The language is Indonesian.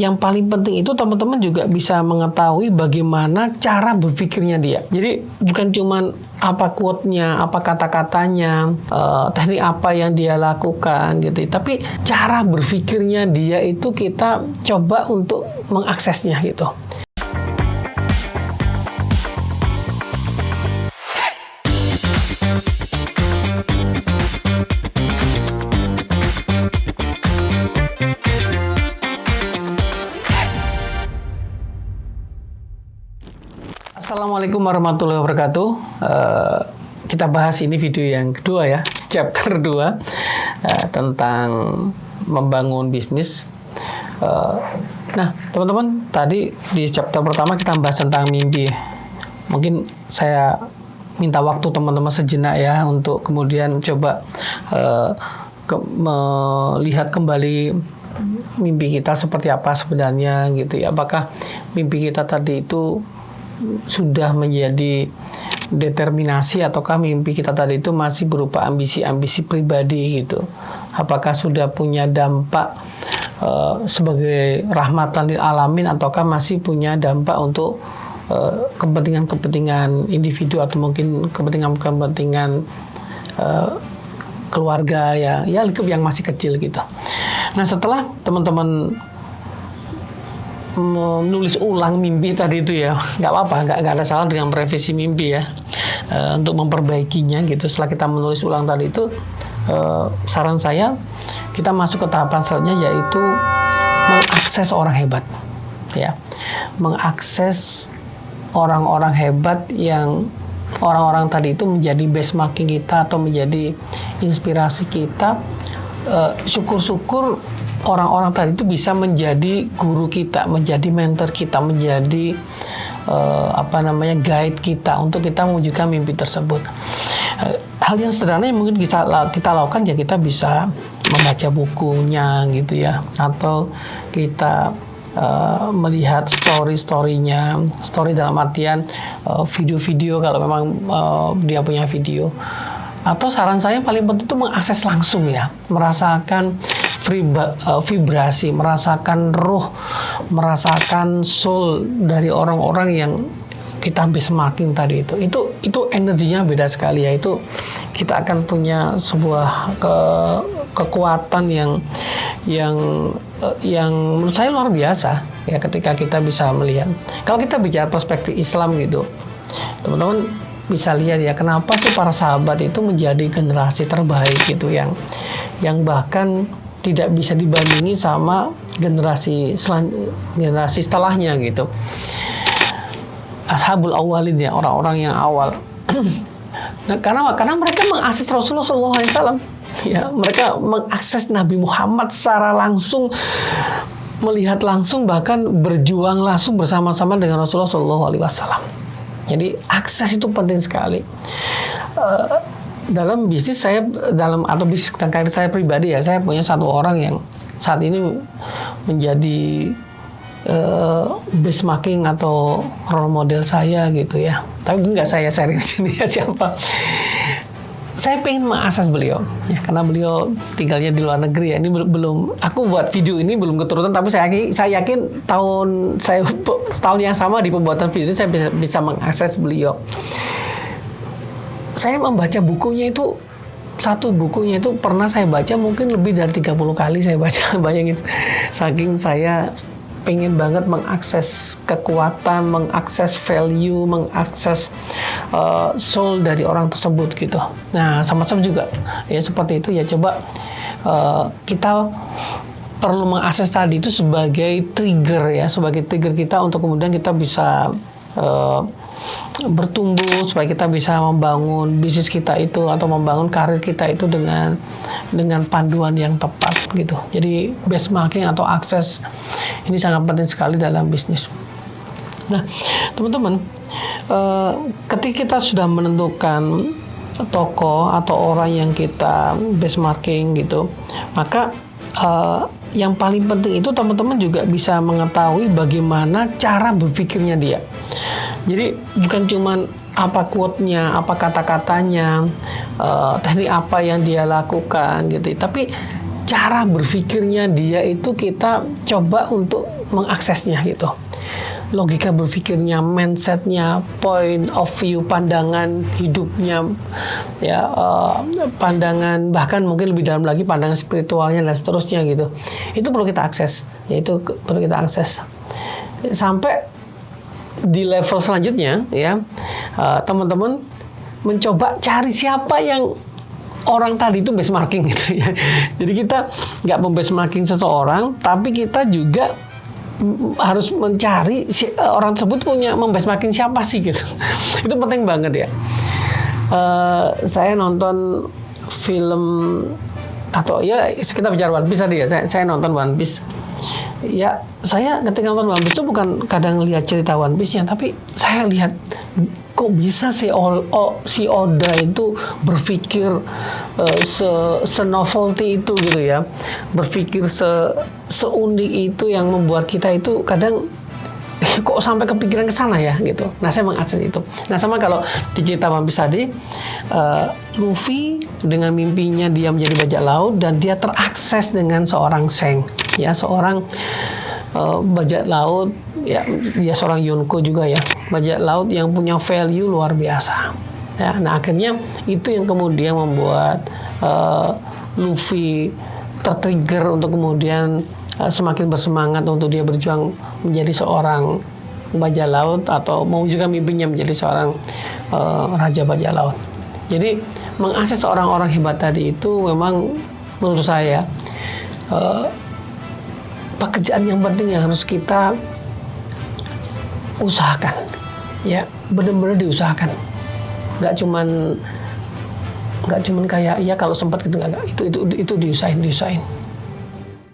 yang paling penting itu teman-teman juga bisa mengetahui bagaimana cara berpikirnya dia. Jadi bukan cuman apa quote-nya, apa kata-katanya, teknik apa yang dia lakukan gitu. Tapi cara berpikirnya dia itu kita coba untuk mengaksesnya gitu. Assalamualaikum warahmatullahi wabarakatuh. Kita bahas ini video yang kedua ya, chapter 2 tentang membangun bisnis. Nah, teman-teman, tadi di chapter pertama kita bahas tentang mimpi. Mungkin saya minta waktu teman-teman sejenak ya untuk kemudian coba melihat kembali mimpi kita seperti apa sebenarnya gitu ya. Apakah mimpi kita tadi itu sudah menjadi determinasi ataukah mimpi kita tadi itu masih berupa ambisi-ambisi pribadi gitu. Apakah sudah punya dampak sebagai rahmatan lil alamin ataukah masih punya dampak untuk kepentingan-kepentingan individu atau mungkin kepentingan-kepentingan keluarga ya lingkup yang masih kecil gitu. Nah, setelah teman-teman menulis ulang mimpi tadi itu ya, nggak apa-apa, nggak ada salah dengan merevisi mimpi ya, untuk memperbaikinya gitu. Setelah kita menulis ulang tadi itu, saran saya kita masuk ke tahapan selanjutnya, yaitu mengakses orang hebat ya, mengakses orang-orang hebat yang orang-orang tadi itu menjadi benchmarking kita atau menjadi inspirasi kita. Syukur-syukur orang-orang tadi itu bisa menjadi guru kita, menjadi mentor kita, menjadi guide kita untuk kita mewujudkan mimpi tersebut. Hal yang sederhana yang mungkin kita lakukan ya, kita bisa membaca bukunya gitu ya, atau kita melihat story-storynya, story dalam artian video-video kalau memang dia punya video. Atau saran saya paling penting itu mengakses langsung ya, merasakan vibrasi, merasakan ruh, merasakan soul dari orang-orang yang kita benchmarking tadi itu energinya beda sekali ya. Itu kita akan punya sebuah kekuatan yang menurut saya luar biasa ya, ketika kita bisa melihat. Kalau kita bicara perspektif Islam gitu, teman-teman bisa lihat ya, kenapa sih para sahabat itu menjadi generasi terbaik gitu, yang bahkan tidak bisa dibandingi sama generasi setelahnya gitu. Ashabul awwalin ya, orang-orang yang awal. Nah, karena mereka mengakses Rasulullah SAW ya, mereka mengakses Nabi Muhammad secara langsung, melihat langsung, bahkan berjuang langsung bersama-sama dengan Rasulullah SAW. Jadi akses itu penting sekali. Dalam bisnis saya, atau bisnis dan karir saya pribadi ya, saya punya satu orang yang saat ini menjadi benchmarking atau role model saya gitu ya. Tapi nggak saya sharing di sini ya siapa. Saya pengen mengakses beliau ya, karena beliau tinggalnya di luar negeri ya. Ini belum, aku buat video ini belum keturutan, tapi saya yakin setahun yang sama di pembuatan video ini saya bisa mengakses beliau. Saya membaca bukunya itu, satu bukunya itu pernah saya baca mungkin lebih dari 30 kali saya baca. Bayangin, saking saya pengen banget mengakses kekuatan, mengakses value, mengakses soul dari orang tersebut gitu. Nah, sama-sama juga ya seperti itu ya. Coba kita perlu mengakses tadi itu sebagai trigger ya, sebagai trigger kita untuk kemudian kita bisa bertumbuh, supaya kita bisa membangun bisnis kita itu atau membangun karir kita itu dengan panduan yang tepat gitu. Jadi benchmarking atau akses ini sangat penting sekali dalam bisnis. Nah, teman-teman, ketika kita sudah menentukan tokoh atau orang yang kita benchmarking gitu, maka yang paling penting itu teman-teman juga bisa mengetahui bagaimana cara berpikirnya dia. Jadi bukan cuman apa quote-nya, apa kata-katanya, teknik apa yang dia lakukan gitu, tapi cara berpikirnya dia itu kita coba untuk mengaksesnya gitu. Logika berpikirnya, mindsetnya, point of view, pandangan hidupnya, ya, pandangan bahkan mungkin lebih dalam lagi pandangan spiritualnya dan seterusnya gitu. Itu perlu kita akses, yaitu perlu kita akses sampai di level selanjutnya ya. Teman-teman mencoba cari siapa yang orang tadi itu benchmarking gitu ya. Jadi kita nggak membenchmarking seseorang, tapi kita juga harus mencari orang tersebut punya membenchmarking siapa sih gitu. Itu penting banget ya. Saya nonton film atau ya kita bicara One Piece tadi ya. Saya nonton One Piece. Ya saya ketika nonton One Piece itu bukan kadang lihat cerita One Piece-nya, tapi saya lihat kok bisa si Oda itu berpikir se-novelty itu gitu ya, berpikir seunik itu yang membuat kita itu kadang kok sampai kepikiran ke sana ya gitu. Nah saya mengakses itu. Nah sama kalau di cerita One Piece tadi, Luffy dengan mimpinya dia menjadi bajak laut dan dia terakses dengan seorang Shanks ya, seorang bajak laut ya, dia seorang Yonko juga ya, bajak laut yang punya value luar biasa ya. Nah akhirnya itu yang kemudian membuat Luffy tertrigger untuk kemudian semakin bersemangat untuk dia berjuang menjadi seorang bajak laut atau mewujudkan mimpinya menjadi seorang raja bajak laut. Jadi mengakses orang-orang hebat tadi itu memang menurut saya pekerjaan yang penting yang harus kita usahakan ya, benar-benar diusahakan. Nggak cuman kayak ya kalau sempat gitu, itu diusahain.